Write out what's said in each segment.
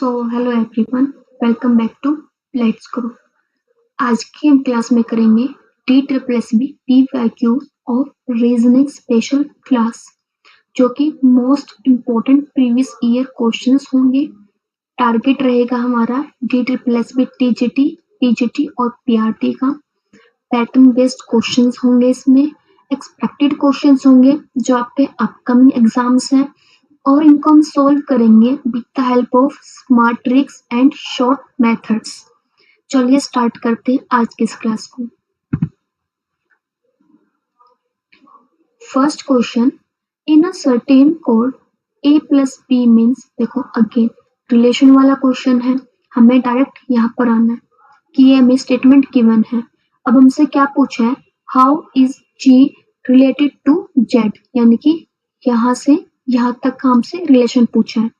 Hello everyone, welcome back to let's grow. आज की हम क्लास में करेंगे DSSB PYQ और रीजनिंग स्पेशल क्लास, जो कि most important previous year questions होंगे। टारगेट रहेगा हमारा DSSB TGT, PGT और PRT का। पैटर्न बेस्ड क्वेश्चंस होंगे, इसमें एक्सपेक्टेड क्वेश्चंस होंगे जो आपके अपकमिंग एग्जाम्स हैं, और इनको हम सोल्व करेंगे with the help of smart tricks and short methods. चलिए स्टार्ट करते हैं आज की इस क्लास को। First question, in a certain code A plus B means, देखो अगेन रिलेशन वाला क्वेश्चन है, हमें डायरेक्ट यहाँ पर आना है कि ये हमें स्टेटमेंट गिवन है। अब हमसे क्या पूछा है, how is G related to Z, यानी कि यहाँ से यहाँ तक का हमसे रिलेशन पूछा है।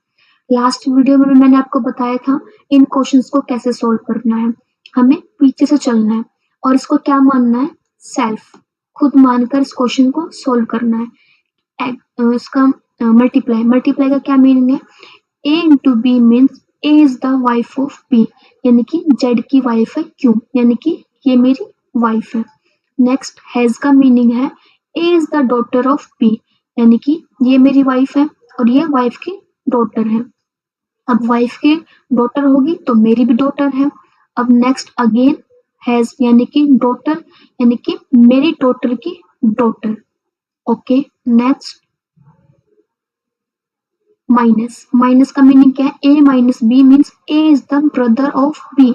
लास्ट वीडियो में मैंने आपको बताया था इन क्वेश्चंस को कैसे सोल्व करना है। हमें पीछे से चलना है और इसको क्या मानना है, सेल्फ, खुद मानकर इस क्वेश्चन को सोल्व करना है। इसका मल्टीप्लाई का क्या मीनिंग है, A into B means A is the wife of B, यानी कि Z की वाइफ है क्यों, यानी कि ये मेरी वाइफ है। नेक्स्ट हैज का मीनिंग है A is the daughter of B, यानी कि ये मेरी वाइफ है और ये वाइफ की डॉटर है। अब वाइफ की डॉटर होगी तो मेरी भी डॉटर है। अब नेक्स्ट अगेन हैज, यानी कि डॉटर, यानी कि मेरी डॉटर की डॉटर। ओके, नेक्स्ट माइनस का मीनिंग क्या है, A minus B means A is the brother of B,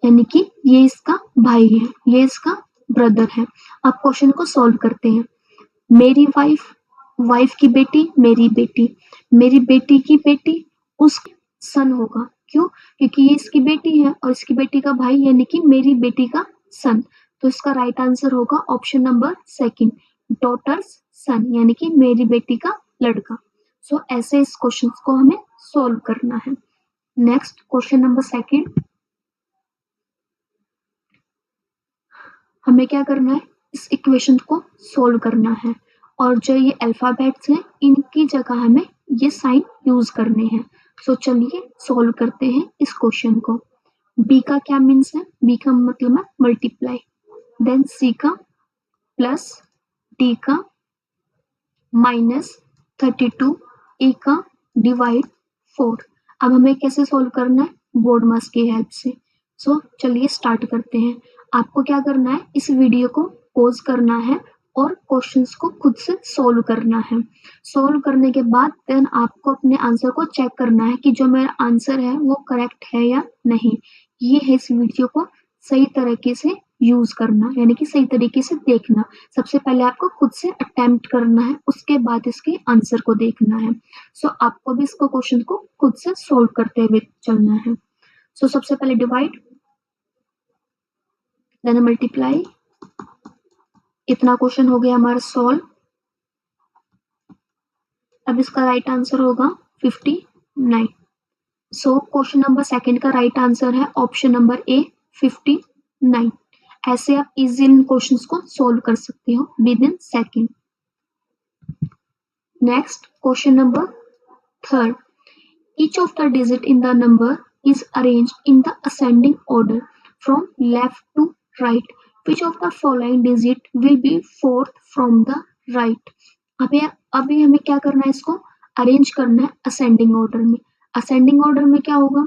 यानी कि ये इसका भाई है, ये इसका ब्रदर है। अब क्वेश्चन को सॉल्व करते हैं। मेरी वाइफ की बेटी, मेरी बेटी की बेटी उसकी सन होगा, क्यों, क्योंकि ये इसकी बेटी है और इसकी बेटी का भाई, यानी कि मेरी बेटी का सन। तो इसका राइट आंसर होगा ऑप्शन नंबर सेकंड, डॉटर्स सन, यानी कि मेरी बेटी का लड़का। ऐसे इस क्वेश्चन को हमें सोल्व करना है। नेक्स्ट क्वेश्चन नंबर सेकंड, हमें क्या करना है, इस इक्वेशन को सोल्व करना है, और जो ये अल्फाबेट्स हैं इनकी जगह हमें ये साइन यूज करने हैं। चलिए सोल्व करते हैं इस क्वेश्चन को। बी का क्या मीन्स है, बी का मतलब है मल्टीप्लाई, देन सी का प्लस, डी का माइनस 32, ए का डिवाइड 4। अब हमें कैसे सोल्व करना है, बोर्ड मास की हेल्प से। चलिए स्टार्ट करते हैं। आपको क्या करना है, इस वीडियो को पॉज करना है और क्वेश्चंस को खुद से सोल्व करना है। सोल्व करने के बाद देन आपको अपने आंसर को चेक करना है कि जो मेरा आंसर है वो करेक्ट है या नहीं। ये है इस वीडियो को सही तरीके से यूज करना, यानी कि सही तरीके से देखना। सबसे पहले आपको खुद से अटेम्प्ट करना है, उसके बाद इसके आंसर को देखना है। आपको भी इसको क्वेश्चन को खुद से सोल्व करते हुए चलना है। सबसे पहले डिवाइड, देन मल्टीप्लाई, इतना क्वेश्चन हो गया हमारा सॉल्व। अब इसका राइट आंसर होगा 59। क्वेश्चन नंबर सेकंड का राइट आंसर है ऑप्शन नंबर ए 59। ऐसे आप इजी इन क्वेश्चंस को सोल्व कर सकते हो with in second. Next question number third, each of the digit in the number is arranged in the ascending order from left to right. Which of the following digit will be fourth from the right? अभी हमें क्या करना है, इसको arrange करना है ascending order में। Ascending order में क्या होगा,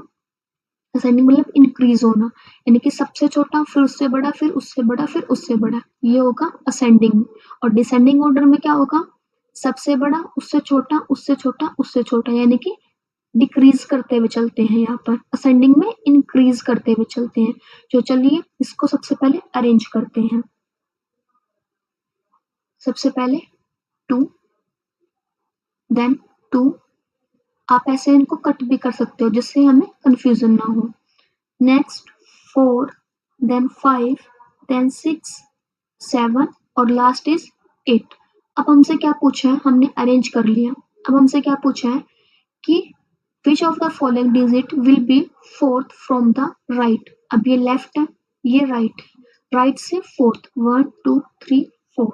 असेंडिंग मतलब इंक्रीज होना, यानी कि सबसे छोटा फिर उससे बड़ा फिर उससे बड़ा फिर उससे बड़ा, ये होगा असेंडिंग। और डिसेंडिंग ऑर्डर में क्या होगा, सबसे बड़ा उससे छोटा उससे छोटा उससे छोटा, यानी कि डिक्रीज करते हुए चलते हैं। यहाँ पर असेंडिंग में इंक्रीज करते हुए चलते हैं। चलिए इसको सबसे पहले अरेंज करते हैं। सबसे पहले 2, देन 2, आप ऐसे इनको कट भी कर सकते हो जिससे हमें कंफ्यूजन ना हो। नेक्स्ट 4, देन 5, देन 6, 7 और लास्ट इज 8। अब हमसे क्या पूछा है, हमने अरेंज कर लिया। अब हमसे क्या पूछा है कि which of the following digit will be fourth from the right। अब ये लेफ्ट है, ये राइट है, राइट से फोर्थ 1 2 3 4,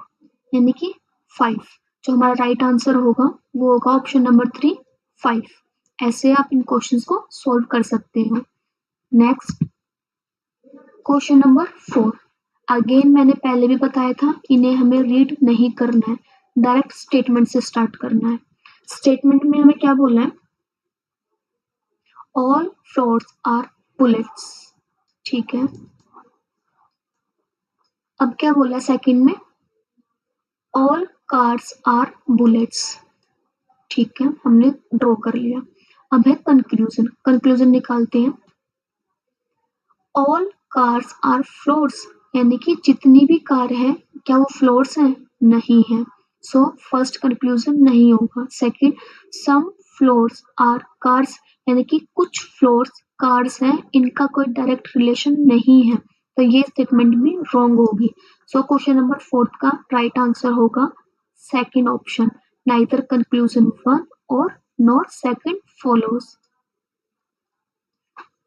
यानी कि 5। जो हमारा राइट आंसर होगा वो होगा ऑप्शन नंबर 3 5। ऐसे आप इन क्वेश्चंस को सॉल्व कर सकते हो। Next question number 4। अगेन मैंने पहले भी बताया था, इन्हें हमें रीड नहीं करना है, डायरेक्ट स्टेटमेंट से स्टार्ट करना है। स्टेटमेंट में हमें क्या बोलना है? All floors are bullets. ठीक है, अब क्या बोला सेकंड में? All cars are bullets. ठीक है, हमने ड्रॉ कर लिया। अब है कंक्लूजन। कंक्लूजन निकालते हैं। ऑल कार्स आर फ्लोर्स, यानी कि जितनी भी कार है क्या वो फ्लोर्स हैं? नहीं है। सो फर्स्ट कंक्लूजन नहीं होगा। Second, some floors are cars, यानी कि कुछ फ्लोर्स कार्स हैं, इनका कोई डायरेक्ट रिलेशन नहीं है, तो ये स्टेटमेंट भी रॉन्ग होगी। सो क्वेश्चन नंबर 4 का राइट आंसर होगा सेकंड ऑप्शन, नाइदर कंक्लूजन 1 और nor second follows.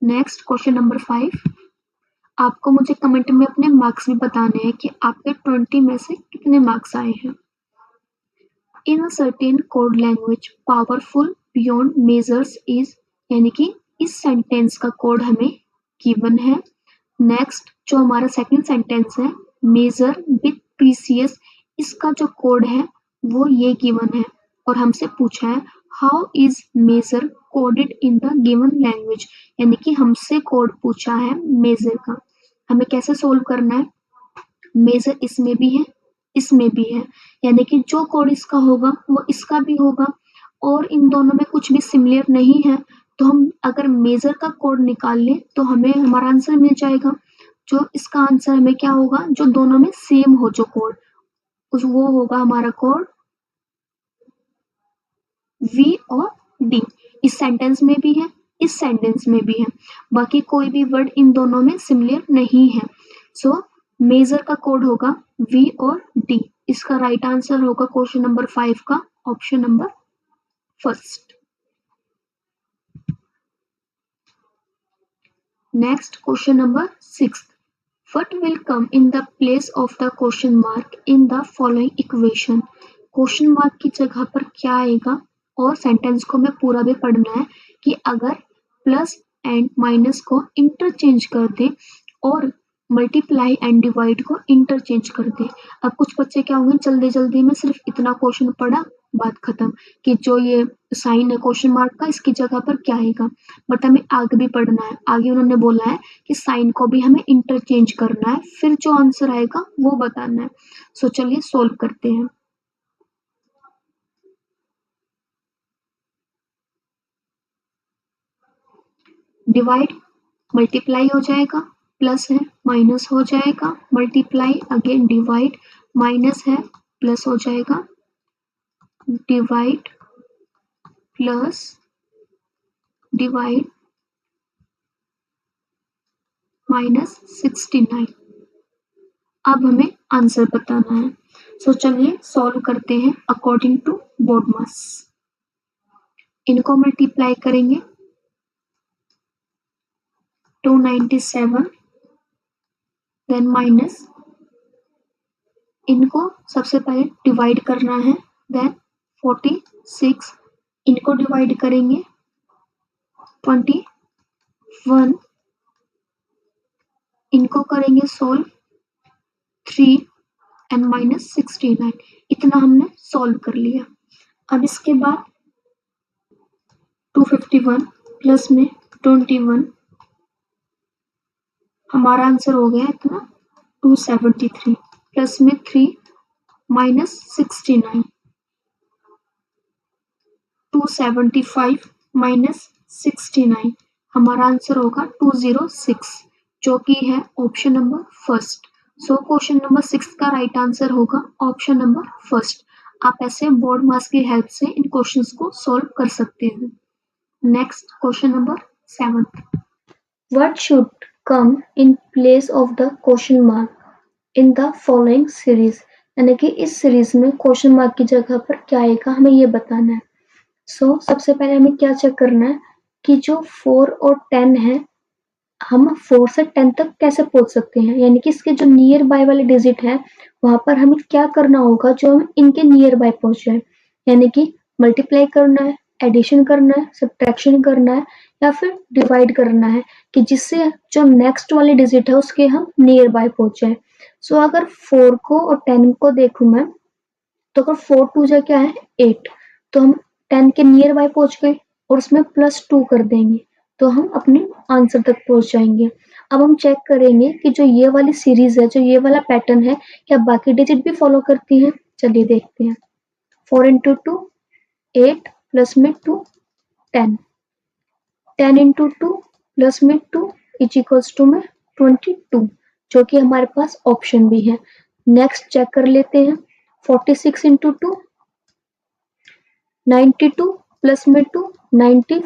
Next question number 5। आपको मुझे कमेंट में अपने मार्क्स भी बताने हैं कि आपके 20 में से कितने मार्क्स आए हैं। In a certain code language powerful beyond measures is, यानी कि इस सेंटेंस का कोड हमें गिवन है। नेक्स्ट जो हमारा सेकंड सेंटेंस है, मेजर विथ प्रीसियस, इसका जो कोड है वो ये गिवन है और हमसे पूछा है how is major coded in the given language, यानी कि हमसे कोड पूछा है मेजर का। हमें कैसे सोल्व करना है? मेजर इसमें भी है, इसमें भी है, यानी कि जो कोड इसका होगा वो इसका भी होगा और इन दोनों में कुछ भी सिमिलर नहीं है, तो हम अगर मेजर का कोड निकाल लें तो हमें हमारा आंसर मिल जाएगा। जो इसका आंसर हमें क्या होगा? जो दोनों में सेम हो जो कोड, उस वो होगा हमारा कोड वी और डी। इस सेंटेंस में भी है, इस सेंटेंस में भी है, बाकी कोई भी वर्ड इन दोनों में सिमिलर नहीं है। सो मेजर का कोड होगा वी और डी। इसका राइट आंसर होगा क्वेश्चन नंबर 5 का option number first. Next question number 6। What will come in the place of the question mark in the following equation? Question mark की जगह पर क्या आएगा? और सेंटेंस को हमें पूरा भी पढ़ना है कि अगर प्लस एंड माइनस को इंटरचेंज कर दे और मल्टीप्लाई एंड डिवाइड को इंटरचेंज कर दे। अब कुछ बच्चे क्या होंगे, जल्दी जल्दी में सिर्फ इतना क्वेश्चन पढ़ा, बात खत्म, कि जो ये साइन है क्वेश्चन मार्क का इसकी जगह पर क्या आएगा। बट हमें आगे भी पढ़ना है। आगे उन्होंने बोला है कि साइन को भी हमें इंटरचेंज करना है, फिर जो आंसर आएगा वो बताना है। सो चलिए सोल्व करते हैं। डिवाइड मल्टीप्लाई हो जाएगा, प्लस है माइनस हो जाएगा, मल्टीप्लाई अगेन डिवाइड, माइनस है प्लस हो जाएगा, डिवाइड प्लस डिवाइड माइनस 69। अब हमें आंसर बताना है। सो चलिए सॉल्व करते हैं अकॉर्डिंग टू बोडमास। इनको मल्टीप्लाई करेंगे 297, देन माइनस, इनको सबसे पहले डिवाइड करना है, देन 46, इनको डिवाइड करेंगे 21, इनको करेंगे सोल्व 3 एंड माइनस 69। इतना हमने सोल्व कर लिया। अब इसके बाद 251 प्लस में 21, हमारा आंसर हो गया इतना 273, प्लस में 3 माइनस 69, 275 माइनस 69, हमारा आंसर होगा 206, जो कि है option number first. So question number 6 का राइट आंसर होगा ऑप्शन नंबर फर्स्ट। आप ऐसे बोर्ड मास की हेल्प से इन क्वेश्चंस को सॉल्व कर सकते हैं। Next question number 7। What should come in place of the question mark in the following series? यानी कि इस सीरीज में क्वेश्चन मार्क की जगह पर क्या आएगा हमें ये बताना है। सो सबसे पहले हमें क्या चेक करना है कि जो 4 और 10 है, हम 4 से 10 तक कैसे पहुंच सकते हैं, यानी कि इसके जो नियर बाय वाले डिजिट है वहां पर हमें क्या करना होगा जो हम इनके नियर बाय पहुंच जाए, यानी कि मल्टीप्लाई करना है एडिशन करना है, सब्ट्रैक्शन करना है या फिर डिवाइड करना है कि जिससे जो नेक्स्ट वाली डिजिट है उसके हम नियर बाय पहुंच जाए। सो अगर 4 को और 10 को देखूं मैं, तो अगर 4 टू जा क्या है 8, तो हम 10 के नियर बाय पहुंच गए और उसमें +2 कर देंगे तो हम अपने आंसर तक पहुंच जाएंगे। अब हम चेक करेंगे कि जो ये वाली सीरीज है, जो ये वाला पैटर्न है, क्या बाकी डिजिट भी फॉलो करती है। चलिए देखते हैं। 4 इंटू 2 8 प्लस में 2 10, 10 इंटू 2 प्लस में 2 इज इक्वल्स टू में 22, जो कि हमारे पास ऑप्शन भी है। नेक्स्ट चेक कर लेते हैं। 46 इंटू 2 92 प्लस में 2 90,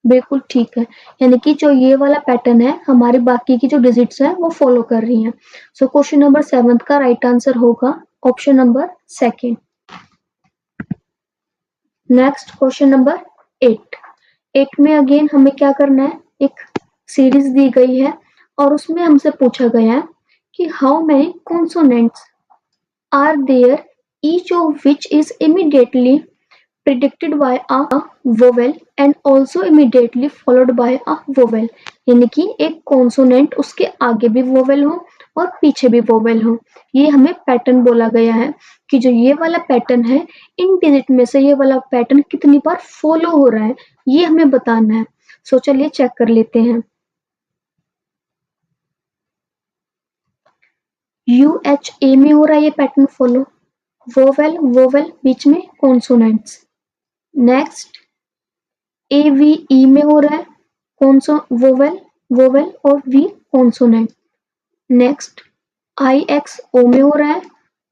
बिल्कुल ठीक है, यानी कि जो ये वाला पैटर्न है हमारी बाकी की जो डिजिट्स है वो फॉलो कर रही हैं। सो क्वेश्चन नंबर 7 का राइट आंसर होगा option number 2। Next question number 8। 8 में अगेन हमें क्या करना है, एक सीरीज दी गई है और उसमें हमसे पूछा गया है कि how many consonants are there each of which is immediately predicted by a vowel and also immediately followed by a vowel, यानी कि एक कॉन्सोनेंट उसके आगे भी वोवेल हो और पीछे भी वोवेल हो। ये हमें पैटर्न बोला गया है कि जो ये वाला पैटर्न है इन डिजिट में से ये वाला पैटर्न कितनी बार फॉलो हो रहा है ये हमें बताना है। सो चलिए चेक कर लेते हैं। UHA में हो रहा है ये पैटर्न फॉलो, वोवेल वोवेल बीच में कॉन्सोनेंट्स। नेक्स्ट AVE में हो रहा है कौनसो वोवेल वोवेल और V कॉन्सोनेंट। नेक्स्ट IXO में हो रहा है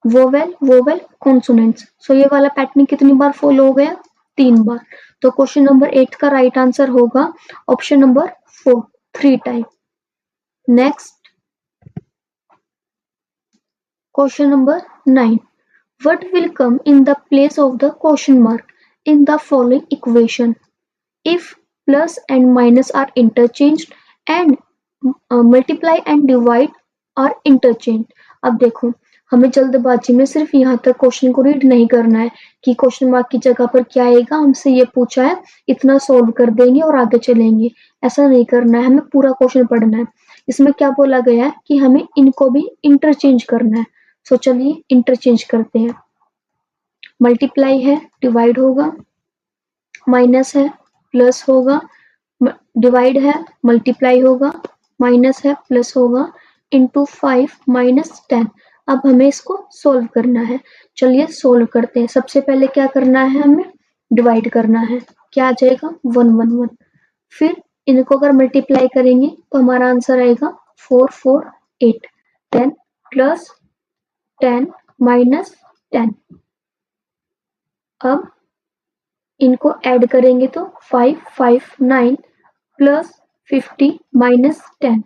वोवेल वोवेल कॉन्सोनेंट्स। सो ये वाला पैटर्न कितनी बार फॉलो हो गया, 3 बार। तो क्वेश्चन नंबर 8 का राइट आंसर होगा option number 4, 3 time. Next question number 9। What will come in the place of the question mark in the following equation if plus and minus are interchanged and multiply and divide are interchanged? अब देखो हमें जल्दबाजी में सिर्फ यहाँ तक question को read नहीं करना है कि क्वेश्चन मार्क की जगह पर क्या आएगा, हमसे ये पूछा है इतना सोल्व कर देंगे और आगे चलेंगे, ऐसा नहीं करना है, हमें पूरा क्वेश्चन पढ़ना है। इसमें क्या बोला गया है कि हमें इनको भी इंटरचेंज करना है। सो चलिए इंटरचेंज करते हैं। मल्टीप्लाई है डिवाइड होगा, माइनस है प्लस होगा, डिवाइड है मल्टीप्लाई होगा, माइनस है प्लस होगा, इंटू 5 माइनस 10। अब हमें इसको सोल्व करना है। चलिए सोल्व करते हैं। सबसे पहले क्या करना है, हमें डिवाइड करना है। क्या आ जाएगा 1 1 1। फिर इनको अगर मल्टीप्लाई करेंगे तो हमारा आंसर आएगा 4 4 8, 10 प्लस 10 माइनस 10। अब इनको ऐड करेंगे तो 5 5 9 प्लस 50 माइनस 10।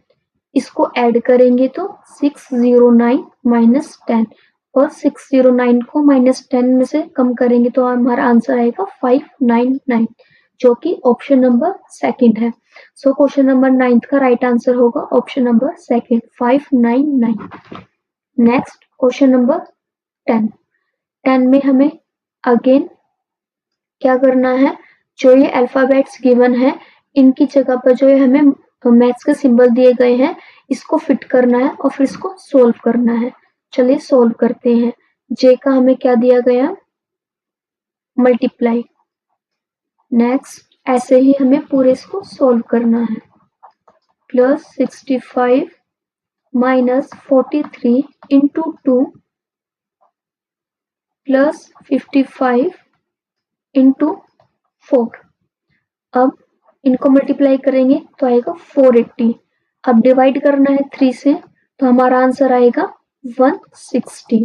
इसको ऐड करेंगे तो 609 माइनस 10 और 609 को माइनस 10 में से कम करेंगे तो हमारा आंसर आएगा 599, जो कि ऑप्शन नंबर 2 है। सो क्वेश्चन नंबर 9 का राइट आंसर होगा option number 2, 599। Next question number 10। 10 में हमें अगेन क्या करना है, जो ये अल्फाबेट्स गिवन है इनकी जगह पर जो है हमें मैथ्स के सिंबल दिए गए हैं इसको फिट करना है और फिर इसको सोल्व करना है। चलिए सोल्व करते हैं। जे का हमें क्या दिया गया, मल्टीप्लाई। नेक्स्ट ऐसे ही हमें पूरे इसको सोल्व करना है। Plus 65 minus 43 into 2 plus 55 into 4। अब इनको मल्टीप्लाई करेंगे तो आएगा 480। अब डिवाइड करना है 3 से तो हमारा आंसर आएगा 160।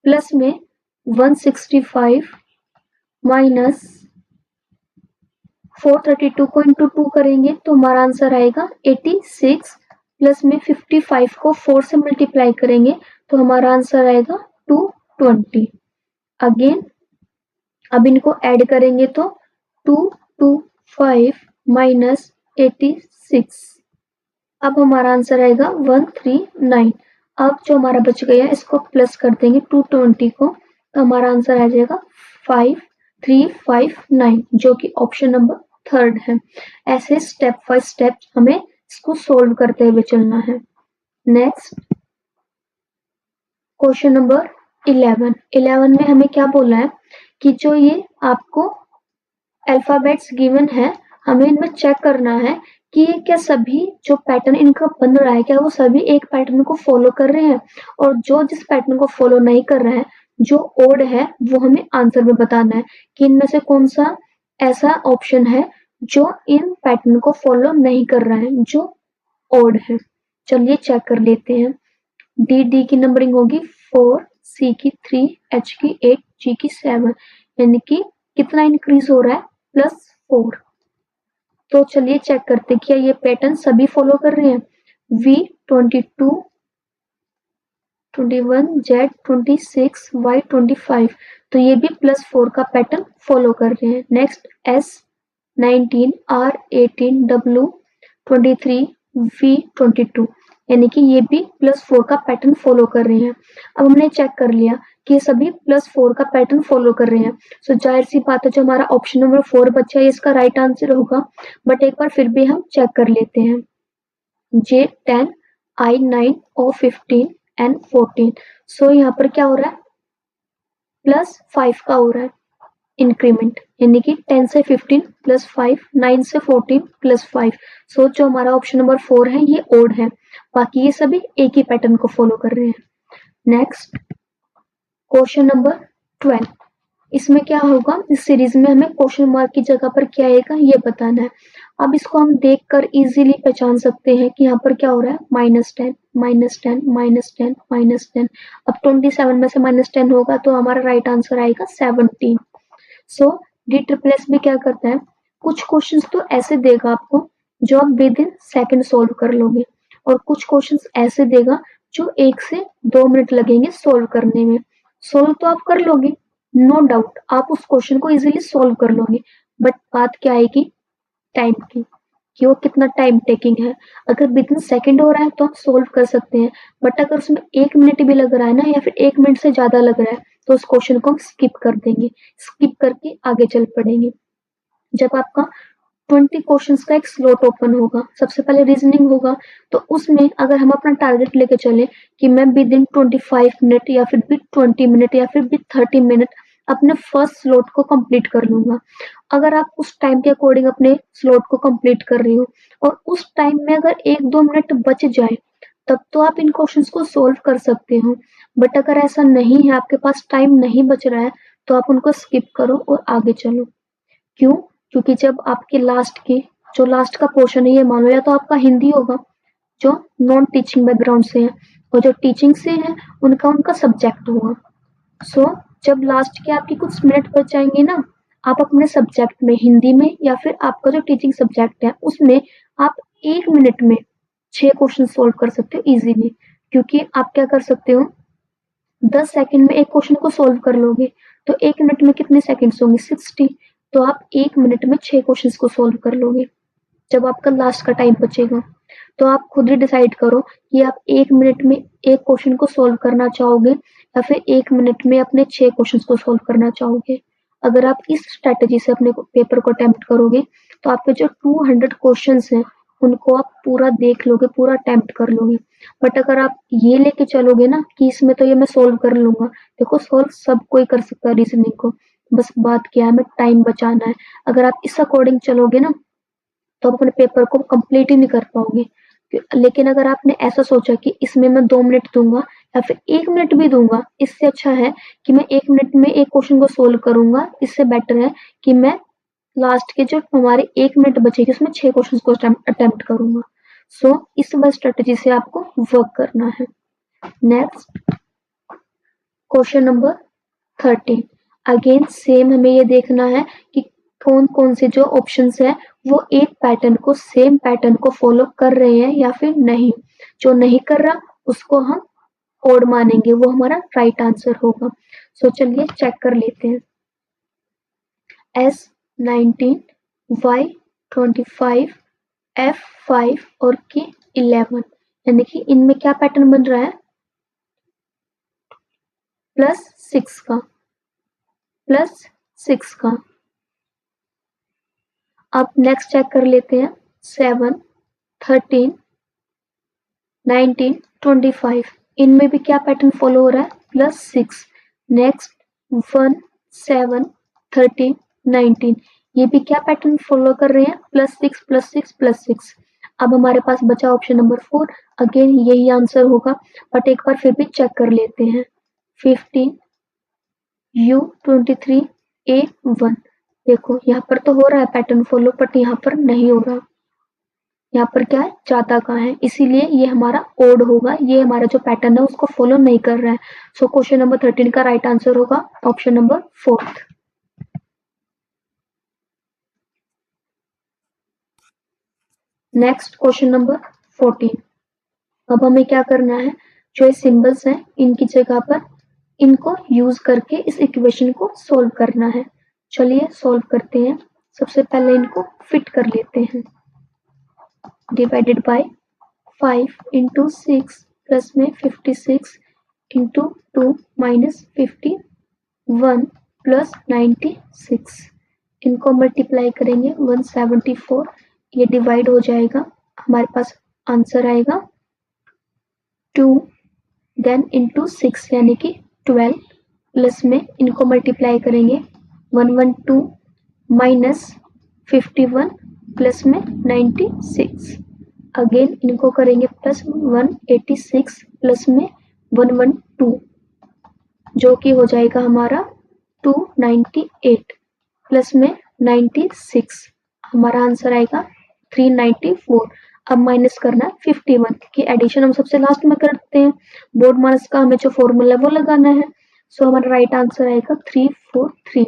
प्लस में 165 माइनस 432 को इंटू 2 करेंगे तो हमारा आंसर आएगा 86। प्लस में 55 को 4 से मल्टीप्लाई करेंगे तो हमारा आंसर आएगा 220। अगेन अब इनको ऐड करेंगे तो 225 माइनस 86। अब हमारा आंसर आएगा 139। अब जो हमारा बच गया इसको प्लस कर देंगे 220 को तो हमारा आंसर आ जाएगा 359 जो कि ऑप्शन नंबर थर्ड है। ऐसे स्टेप बाय स्टेप हमें इसको सोल्व करते हुए चलना है। नेक्स्ट क्वेश्चन नंबर 11 में हमें क्या बोला है कि जो ये आपको अल्फाबेट्स गिवन है, हमें इनमें चेक करना है कि ये क्या सभी जो पैटर्न इनका बन रहा है क्या वो सभी एक पैटर्न को फॉलो कर रहे हैं, और जो जिस पैटर्न को फॉलो नहीं कर रहा है, जो ओड है, वो हमें आंसर में बताना है कि इनमें से कौन सा ऐसा ऑप्शन है जो इन पैटर्न को फॉलो नहीं कर रहा है, जो ओड है। चलिए चेक कर लेते हैं। डी की नंबरिंग होगी 4, सी की 3, एच की 8, जी की 7, यानी कि कितना इंक्रीज हो रहा है, +4। तो चलिए चेक करते क्या ये पैटर्न सभी फॉलो कर रहे हैं। V22, 21, Z26, Y25, तो ये भी +4 का पैटर्न फॉलो कर रहे हैं। Next S19, R18, W23, V22, यानी कि ये भी +4 का पैटर्न फॉलो कर रहे हैं। अब हमने चेक कर लिया कि ये सभी +4 का पैटर्न फॉलो कर रहे हैं, सो जाहिर सी बात है जो हमारा ऑप्शन नंबर 4 बचा है इसका राइट आंसर होगा। बट एक बार फिर भी हम चेक कर लेते हैं। J10, I9, O15 एंड 14, सो यहाँ पर क्या हो रहा है, +5 का हो रहा है इंक्रीमेंट, यानी कि 10 से 15 +5, 9 से 14 +5। सो जो हमारा ऑप्शन नंबर 4 है ये ओड है, बाकी ये सभी एक ही पैटर्न को फॉलो कर रहे हैं। नेक्स्ट क्वेश्चन नंबर 12, इसमें क्या होगा, इस सीरीज में हमें क्वेश्चन मार्क की जगह पर क्या आएगा ये बताना है। अब इसको हम देखकर इजीली पहचान सकते हैं कि यहाँ पर क्या हो रहा है, -10, -10, -10, -10। अब 27 में से -10 होगा तो हमारा राइट आंसर आएगा 17। सो D SSS भी क्या करता है, कुछ क्वेश्चंस तो ऐसे देगा आपको जो आप विद इन सेकंड सोल्व कर लोगे, और कुछ क्वेश्चंस ऐसे देगा जो 1 से 2 मिनट लगेंगे सोल्व करने में। सोल्व तो आप कर लोगे, नो डाउट आप उस क्वेश्चन को इजीली सोल्व कर लोगे, बट बात क्या आएगी, टाइम की, कि वो कितना टाइम टेकिंग है। अगर विद इन सेकंड हो रहा है तो आप सोल्व कर सकते हैं, बट अगर उसमें 1 मिनट भी लग रहा है ना, या फिर 1 मिनट से ज्यादा लग रहा है, तो उस क्वेश्चन को हम स्किप कर देंगे, स्किप करके आगे चल पड़ेंगे। जब आपका 20 क्वेश्चंस का एक स्लॉट ओपन होगा, सबसे पहले रीजनिंग होगा, तो उसमें अगर हम अपना टारगेट लेके चले कि मैं विद इन 25 मिनट या फिर विद 20 मिनट या फिर विद 30 मिनट अपने फर्स्ट स्लॉट को कंप्लीट कर लूंगा। अगर आप उस टाइम के अकॉर्डिंग अपने स्लॉट को कंप्लीट कर रही हो, और उस टाइम में अगर 1-2 मिनट बच जाए, तब तो आप इन क्वेश्चंस को सोल्व कर सकते हो। बट अगर ऐसा नहीं है, आपके पास टाइम नहीं बच रहा है, तो आप उनको स्किप करो और आगे चलो। क्यों? क्योंकि जब आपके जो लास्ट का पोर्शन है, ये मान लो या तो आपका हिंदी होगा जो नॉन टीचिंग बैकग्राउंड से है, और जो टीचिंग से है उनका सब्जेक्ट होगा। सो जब लास्ट के आपकी कुछ मिनट बच जाएंगे ना, आप अपने सब्जेक्ट में, हिंदी में या फिर आपका जो टीचिंग सब्जेक्ट है उसमें आप 1 मिनट में 6 क्वेश्चन सोल्व कर सकते हो इजीली। क्योंकि आप क्या कर सकते हो, 10 सेकंड में एक क्वेश्चन को सोल्व कर लोगे, तो 1 मिनट में कितने सेकंड्स होंगे, 60, तो आप 1 मिनट में 6 क्वेश्चंस को सोल्व कर लोगे जब आपका लास्ट का टाइम बचेगा। तो आप खुद ही डिसाइड करो कि आप 1 मिनट में एक क्वेश्चन को सोल्व करना चाहोगे या फिर 1 मिनट में अपने 6 क्वेश्चंस को सोल्व करना चाहोगे। अगर आप इस स्ट्रेटजी से अपने पेपर को अटेम्प्ट करोगे, तो आपके जो 200 क्वेश्चंस हैं उनको आप पूरा देख लोगे, पूरा अटेम्प्ट कर लोगे। बट अगर आप ये लेके चलोगे ना कि इसमें तो ये मैं सोल्व कर लूंगा, देखो सोल्व सब कोई कर सकता है रीजनिंग को, बस बात क्या है, हमें टाइम बचाना है। अगर आप इस अकॉर्डिंग चलोगे ना, तो आप अपने पेपर को कंप्लीट ही नहीं कर पाओगे। लेकिन अगर आपने ऐसा सोचा कि इसमें मैं 2 मिनट दूंगा या फिर 1 मिनट भी दूंगा, इससे अच्छा है कि मैं 1 मिनट में एक क्वेश्चन को सोल्व करूंगा, इससे बेटर है कि मैं लास्ट के जो हमारे 1 मिनट बचेगी उसमें 6 क्वेश्चन को अटेम्प्ट करूंगा। सो इस वाली स्ट्रेटेजी से आपको वर्क करना है। Next question number 13, again same हमें ये देखना है कि कौन कौन से जो ऑप्शंस है वो एक पैटर्न को, सेम पैटर्न को फॉलो कर रहे हैं या फिर नहीं। जो नहीं कर रहा उसको हम ओड मानेंगे, वो हमारा राइट आंसर होगा। सो चलिए चेक कर लेते हैं। S19, Y25, F5 और K11, यानी कि इनमें क्या पैटर्न बन रहा है, +6 का, 6 का। अब नेक्स्ट चेक कर लेते हैं 7, 13, 19, 25। इनमें भी क्या पैटर्न फॉलो हो रहा है? +6। नेक्स्ट 1, 7, 13, 19। ये भी क्या पैटर्न फॉलो कर रहे हैं? +6 +6 +6। अब हमारे पास बचा ऑप्शन नंबर 4। अगेन यही आंसर होगा, बट एक बार फिर भी चेक कर लेते हैं। 15, U23, A1। देखो यहाँ पर तो हो रहा है पैटर्न फॉलो, बट यहाँ पर नहीं हो रहा। यहाँ पर क्या है? ज्यादा का है, इसीलिए ये हमारा ओड होगा। ये हमारा जो पैटर्न है उसको फॉलो नहीं कर रहा है। सो क्वेश्चन नंबर 13 का राइट आंसर होगा option number 4। Next question number 14। अब हमें क्या करना है? जो ये सिंबल्स हैं इनकी जगह पर इनको यूज करके इस इक्वेशन को सोल्व करना है। चलिए सोल्व करते हैं। सबसे पहले इनको फिट कर लेते हैं। डिवाइडेड बाय 5 इंटू 6 प्लस में 56 इंटू 2 माइनस 51 प्लस 96। इनको मल्टीप्लाई करेंगे 174। ये डिवाइड हो जाएगा, हमारे पास आंसर आएगा 2 देन इंटू 6 यानी कि 12 प्लस में इनको मल्टीप्लाई करेंगे 112 माइनस 51 प्लस में 96। अगेन इनको करेंगे प्लस 186 प्लस में 112 जो कि हो जाएगा हमारा 298 प्लस में 96। हमारा आंसर आएगा 394। अब माइनस करना है 51 की एडिशन हम सबसे लास्ट में करते हैं। बोर्ड माइनस का हमें जो फॉर्मूला वो लगाना है। सो हमारा राइट आंसर आएगा 343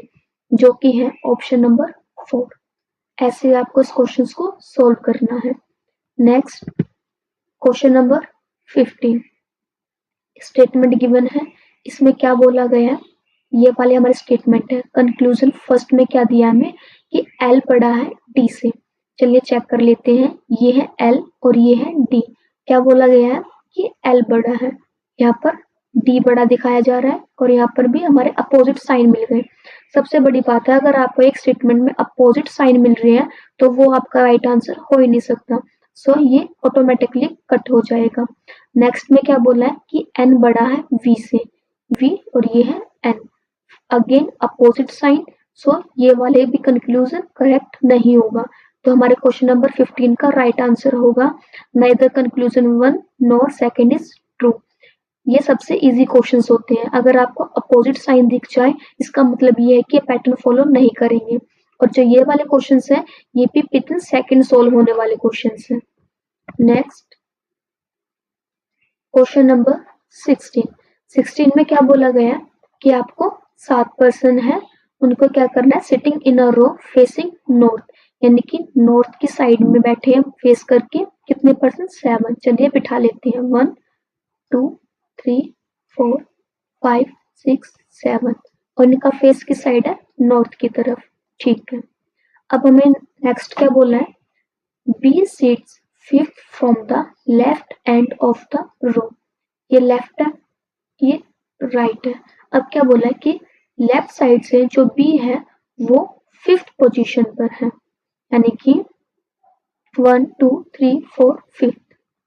जो कि है ऑप्शन नंबर 4। ऐसे आपको इस क्वेश्चन को सोल्व करना है। Next question number 15। Statement given है, इसमें क्या बोला गया है? ये वाले हमारे स्टेटमेंट है। कंक्लूजन फर्स्ट में क्या दिया हमें कि L बड़ा है D से। चलिए चेक कर लेते हैं। ये है L और ये है D। क्या बोला गया है कि L बड़ा है, यहाँ पर D बड़ा दिखाया जा रहा है और यहाँ पर भी हमारे अपोजिट साइन मिल गए। सबसे बड़ी बात है, अगर आपको एक स्टेटमेंट में अपोजिट साइन मिल रहे हैं तो वो आपका राइट आंसर हो ही नहीं सकता। सो ये ऑटोमेटिकली कट हो जाएगा। नेक्स्ट में क्या बोला है कि N बड़ा है V से, V और ये है N। अगेन अपोजिट साइन, सो ये वाले भी कंक्लूजन करेक्ट नहीं होगा। तो हमारे क्वेश्चन नंबर 15 का राइट आंसर होगा neither conclusion 1 nor second is true. ये सबसे इजी क्वेश्चंस होते हैं। अगर आपको अपोजिट साइन दिख जाए इसका मतलब ये है कि पैटर्न फॉलो नहीं करेंगे। और जो ये वाले क्वेश्चंस हैं ये भी विद सेकंड सोल्व होने वाले क्वेश्चंस हैं। नेक्स्ट क्वेश्चन नंबर 16 में क्या बोला गया कि आपको 7 पर्सन है, उनको क्या करना है? Sitting in a row facing north, यानी कि नॉर्थ की साइड में बैठे हैं फेस करके। कितने पर्सन? 7। चलिए बिठा लेते हैं 1 2 3 4 5 6 7 और इनका फेस की साइड है नॉर्थ की तरफ। ठीक है। अब हमें नेक्स्ट क्या बोला है? B seats 5th from the left end of the row. ये लेफ्ट है, ये राइट है। अब क्या बोला है कि लेफ्ट साइड से जो बी है वो 5th पोजीशन पर है, यानी कि 1 2 3 4 5th,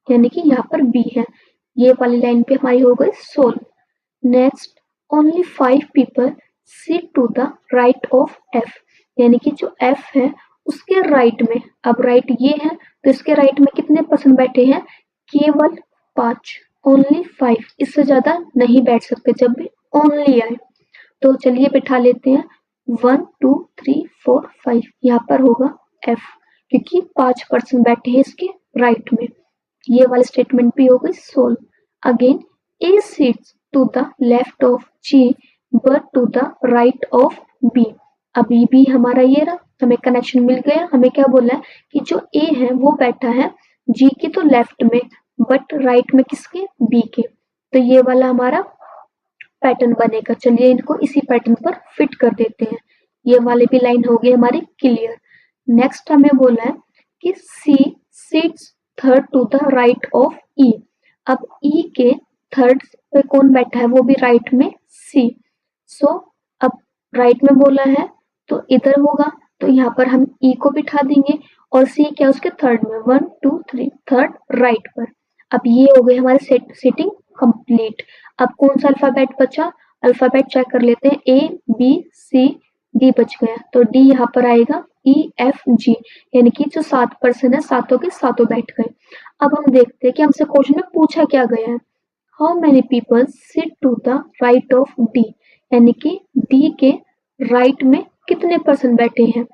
यानी कि यहाँ पर बी है। ये वाली लाइन पे हमारी हो गई solve. Next only 5 people sit to the right of F, यानी कि जो एफ है उसके राइट में। अब राइट ये है तो इसके राइट में कितने पर्सन बैठे हैं? केवल 5, ओनली 5। इससे ज्यादा नहीं बैठ सकते जब भी ओनली आए। तो चलिए बिठा लेते हैं 1 2 3 4 5, यहाँ पर होगा एफ क्योंकि 5 पर्सन बैठे हैं इसके राइट में। ये वाली स्टेटमेंट भी हो गई solve. Again A seats to the left of G but to the right of B. अभी भी हमारा ये रहा, हमें कनेक्शन मिल गया। हमें क्या बोला है कि जो ए है वो बैठा है जी के तो लेफ्ट में बट राइट में किसके? बी के। तो ये वाला हमारा पैटर्न बनेगा। चलिए इनको इसी पैटर्न पर फिट कर देते हैं। ये वाले भी लाइन हो गई हमारी क्लियर। नेक्स्ट हमें बोला है कि C sits third to the right of E. अब ई के थर्ड पे कौन बैठा है? वो भी राइट में सी। सो अब राइट में बोला है तो इधर होगा, तो यहाँ पर हम ई को बिठा देंगे और सी क्या उसके थर्ड में, 1 2 3 थर्ड राइट पर। अब ये हो गई हमारी सेटिंग कंप्लीट। अब कौन सा अल्फाबेट बचा, अल्फाबेट चेक कर लेते हैं, ए बी सी डी बच गया, तो डी यहाँ पर आएगा, ई एफ जी, यानी कि जो 7% है सातों के सातों बैठ गए। अब हम देखते हैं कि हमसे क्वेश्चन में पूछा क्या गया है, how many people sit to the right of D, यानी कि डी के राइट में कितने पर्सन बैठे हैं,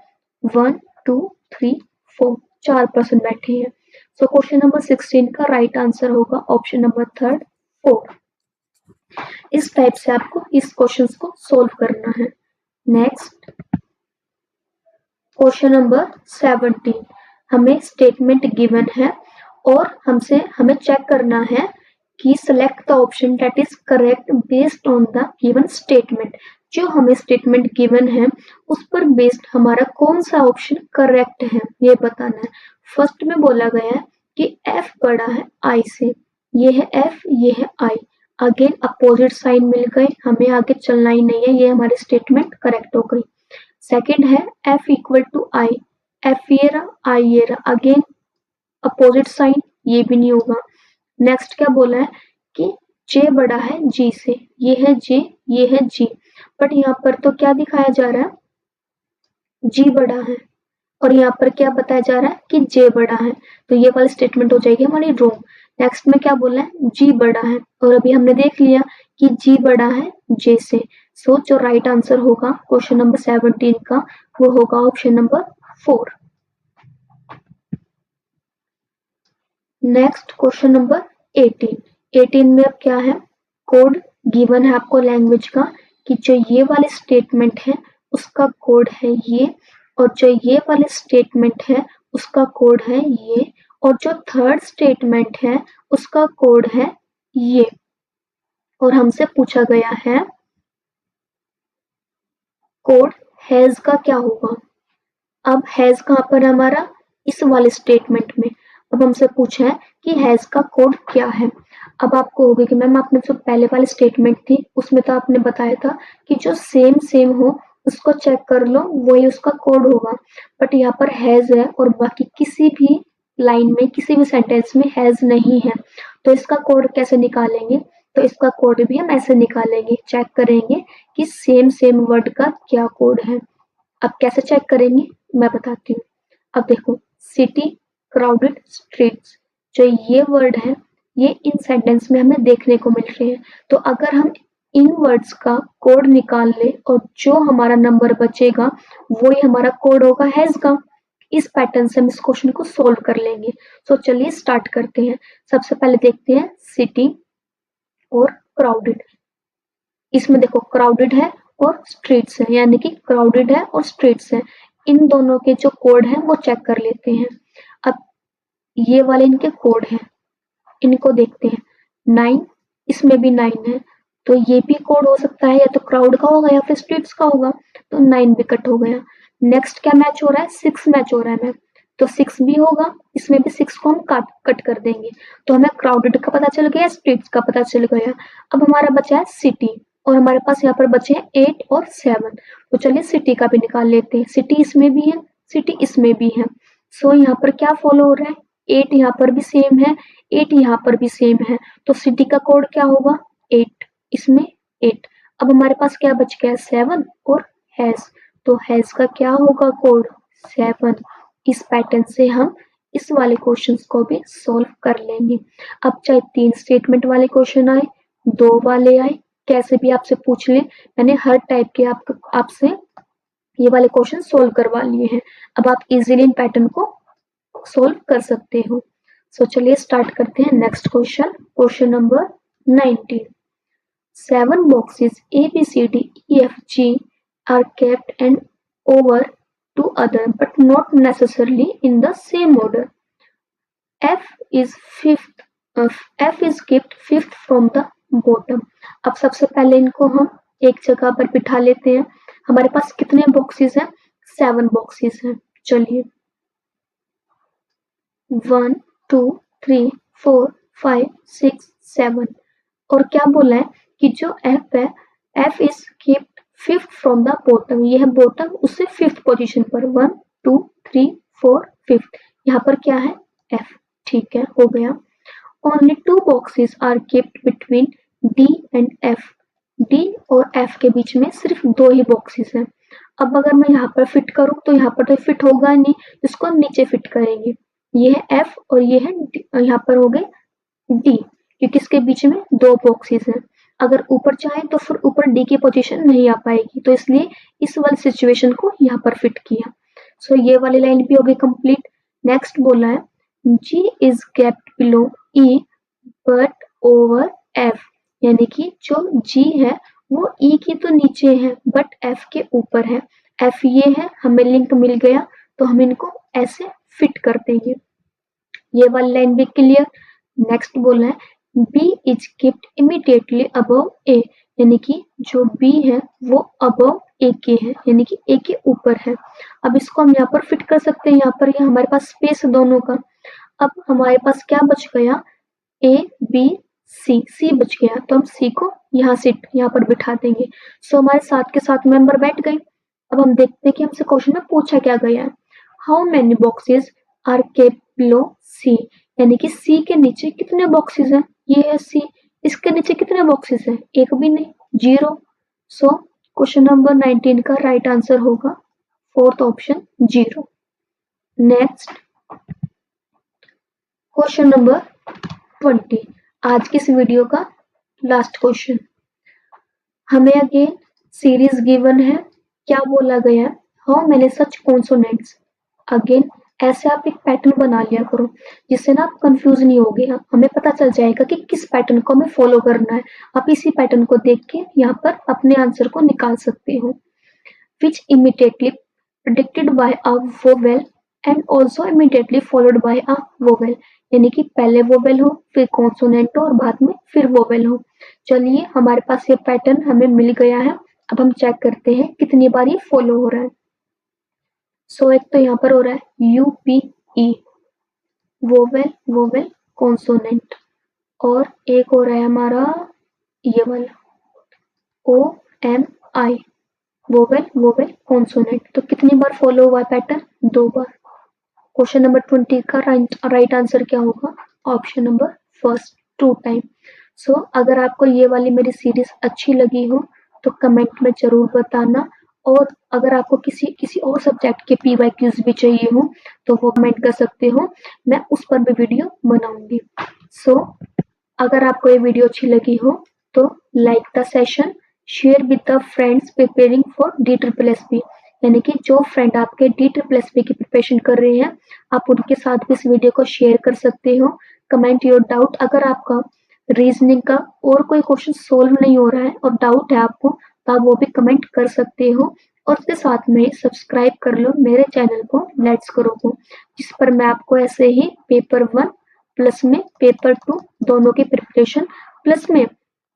1 2 3 4, 4% बैठे हैं। सो क्वेश्चन नंबर 16 का राइट आंसर होगा ऑप्शन नंबर थर्ड 4। इस टाइप से आपको इस क्वेश्चन को सोल्व करना है। नेक्स्ट क्वेश्चन नंबर 17, हमें स्टेटमेंट गिवन है और हमें चेक करना है कि select the option that is correct based on the given statement. जो हमें स्टेटमेंट गिवन है उस पर बेस्ड हमारा कौन सा ऑप्शन करेक्ट है ये बताना है। फर्स्ट में बोला गया है कि एफ बड़ा है आई से, ये है एफ ये है आई, अगेन अपोजिट साइन मिल गए, हमें आगे चलना ही नहीं है, ये हमारी स्टेटमेंट करेक्ट हो गई। सेकंड है F equal to I, F ये रहा आई ये रहा, अगेन अपोजिट साइन, ये भी नहीं होगा। नेक्स्ट क्या बोला है कि जे बड़ा है जी से, ये है जे ये है जी, बट यहाँ पर तो क्या दिखाया जा रहा है, जी बड़ा है, और यहाँ पर क्या बताया जा रहा है कि जे बड़ा है, तो ये वाली स्टेटमेंट हो जाएगी हमारी रॉन्ग। नेक्स्ट में क्या बोला है, जी बड़ा है, और अभी हमने देख लिया कि जी बड़ा है जे से। सो जो राइट आंसर होगा क्वेश्चन नंबर 17 का वो होगा option number 4। Next question number 18 में अब क्या है, कोड गिवन है आपको लैंग्वेज का कि जो ये वाले स्टेटमेंट है उसका कोड है ये, और जो ये वाले स्टेटमेंट है उसका कोड है ये, और जो थर्ड स्टेटमेंट है उसका कोड है ये, और हमसे पूछा गया है कोड हैज का क्या होगा। अब हैज कहाँ पर हमारा, इस वाले स्टेटमेंट में। अब हमसे पूछा है कि हैज का कोड क्या है। अब आपको होगा कि मैम आपने जो पहले वाली स्टेटमेंट थी उसमें तो आपने बताया था कि जो सेम सेम हो उसको चेक कर लो वही उसका कोड होगा, बट यहाँ पर हैज है और बाकी किसी भी लाइन में किसी भी सेंटेंस में हैज नहीं है, तो इसका कोड कैसे निकालेंगे, तो इसका कोड भी हम ऐसे निकालेंगे, चेक करेंगे कि सेम सेम वर्ड का क्या कोड है। अब कैसे चेक करेंगे मैं बताती हूँ। अब देखो, सिटी क्राउडेड स्ट्रीट्स, जो ये वर्ड है ये इन सेंटेंस में हमें देखने को मिल रहे हैं, तो अगर हम इन वर्ड्स का कोड निकाल ले और जो हमारा नंबर बचेगा वही हमारा कोड होगा हैज का। इस पैटर्न से हम इस क्वेश्चन को सोल्व कर लेंगे। तो चलिए स्टार्ट करते हैं। सबसे पहले देखते हैं सिटी और क्राउडेड। इसमें देखो क्राउडेड है और स्ट्रीट्स है, यानी कि क्राउडेड है और स्ट्रीट्स है, इन दोनों के जो कोड है वो चेक कर लेते हैं। अब ये वाले इनके कोड हैं, इनको देखते हैं। 9, इसमें भी 9 है, तो ये भी कोड हो सकता है, या तो क्राउड का होगा या फिर स्ट्रीट्स का होगा, तो 9 भी कट हो गया। नेक्स्ट क्या मैच हो रहा है, 6 मैच हो रहा है मैम, तो 6 भी होगा, इसमें भी 6 को हम कट कर देंगे, तो हमें क्राउडेड का पता चल गया, स्ट्रीट्स का पता चल गया। अब हमारा बचा है सिटी, और हमारे पास यहाँ पर बचे हैं 8 और 7, तो चलिए सिटी का भी निकाल लेते हैं। सिटी इसमें भी है, सिटी इसमें भी है, सो यहाँ पर क्या फॉलो हो रहा है, 8 यहाँ पर भी सेम है, 8 यहाँ पर भी सेम है, तो सिटी का कोड क्या होगा 8, इसमें 8। अब हमारे पास क्या बच गया 7 और हैज, तो हैज का क्या होगा कोड 7। इस पैटर्न से हम इस वाले क्वेश्चंस को भी सॉल्व कर लेंगे। अब चाहे 3 स्टेटमेंट वाले क्वेश्चन आए, 2 वाले आए, कैसे भी आपसे पूछ ले, मैंने हर टाइप के आपसे ये वाले क्वेश्चन सोल्व करवा लिए हैं। अब आप इजीली इन पैटर्न को सोल्व कर सकते हो। सो चलिए स्टार्ट करते हैं next question, question number 19। 7 boxes A, B, C, D, E, F, G are kept and over to other but not necessarily in the same order. F is kept fifth from the bottom. अब सबसे पहले इनको हम एक जगह पर बिठा लेते हैं। हमारे पास कितने बॉक्सेस हैं, 7 बॉक्सेस हैं। चलिए 1 2 3 4 5 6 7, और क्या बोला है कि जो F है, F is keeped 5th from the bottom, ये है बॉटम, उससे 5th पोजीशन पर 1 2 3 4 5th, यहाँ पर क्या है F। ठीक है, हो गया। Only 2 boxes are kept between D and F, D और F के बीच में सिर्फ 2 ही बॉक्सेस हैं। अब अगर मैं यहाँ पर फिट करूँ तो यहाँ पर तो फिट होगा नहीं, इसको हम नीचे फिट करेंगे। ये है F और ये है यहाँ पर हो गए D, क्योंकि इसके बीच में 2 बॉक्सेस हैं। अगर ऊपर चाहे तो फिर ऊपर D की पोजीशन नहीं आ पाएगी, तो इसलिए इस वाली सिचुएशन को यहाँ पर फिट किया। सो ये वाली लाइन भी होगी कंप्लीट। नेक्स्ट बोला है G is kept below E but over F, यानी कि जो G है वो E की तो नीचे है बट F के ऊपर है। F ये है, हमें लिंक मिल गया तो हम इनको ऐसे फिट कर देंगे। ये वाली लाइन भी क्लियर। नेक्स्ट बोला है B is keeped immediately above A, यानी कि जो B है वो अबव A के है, यानी कि A के ऊपर है। अब इसको हम यहाँ पर फिट कर सकते हैं, यहाँ पर ये हमारे पास स्पेस दोनों का। अब हमारे पास क्या बच गया, A B C बच गया, तो हम C को यहाँ पर बिठा देंगे। सो हमारे साथ के साथ मेंबर बैठ गए। अब हम देखते हैं कि हमसे क्वेश्चन में पूछा क्या गया है। How many boxes are kept below C, यानी कि C के नीचे कितने बॉक्सेस हैं, ये है C, इसके नीचे कितने बॉक्सेस हैं, एक भी नहीं, 0। सो क्वेश्चन नंबर 19 का राइट आंसर होगा 4th option 0। Next question number 20, आज की इस वीडियो का लास्ट क्वेश्चन। हमें अगेन सीरीज गिवन है, क्या बोला गया, how many such consonants. Again ऐसे आप एक पैटर्न बना लिया करो जिससे ना आप कंफ्यूज नहीं होगे, हमें पता चल जाएगा कि किस पैटर्न को हमें फॉलो करना है। आप इसी पैटर्न को देख के यहाँ पर अपने आंसर को निकाल सकते हो। Which immediately predicted by a vowel and also immediately followed by a vowel, यानी कि पहले वोवेल हो फिर कॉन्सोनेंट हो और बाद में फिर वोवेल हो। चलिए हमारे पास ये पैटर्न हमें मिल गया है, अब हम चेक करते हैं कितनी बार ये फॉलो हो रहा है। सो एक तो यहाँ पर हो रहा है UPE, वोवेल वोवेल कॉन्सोनेंट, और एक हो रहा है हमारा ये वाला OMI, वोवेल वोवेल कॉन्सोनेंट। तो कितनी बार फॉलो हुआ पैटर्न, 2 बार। क्वेश्चन नंबर 20 का राइट आंसर क्या होगा, ऑप्शन नंबर फर्स्ट, 2 टाइम। सो अगर आपको ये वाली मेरी सीरीज अच्छी लगी हो तो कमेंट में जरूर बताना, और अगर आपको किसी और सब्जेक्ट के PYQs भी चाहिए हो तो वो कमेंट कर सकते हो, मैं उस पर भी वीडियो बनाऊंगी। सो अगर आपको ये वीडियो अच्छी लगी हो तो like the session, share with the friends preparing for DSSB, यानी कि जो फ्रेंड आपके DSSB की प्रिपरेशन कर रहे हैं आप उनके साथ भी इस वीडियो को शेयर कर सकते हो। कमेंट योर डाउट, अगर आपका रीजनिंग का और कोई क्वेश्चन सोल्व नहीं हो रहा है और डाउट है आपको तो आप वो भी कमेंट कर सकते हो, और उसके साथ में सब्सक्राइब कर लो मेरे चैनल को लेट्स ग्रो को, जिस पर मैं आपको ऐसे ही पेपर 1 प्लस में पेपर 2 दोनों की प्रिपरेशन प्लस में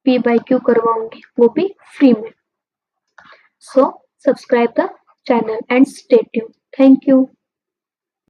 PYQ करवाऊंगी, वो भी फ्री में। So subscribe the channel and stay tuned. Thank you.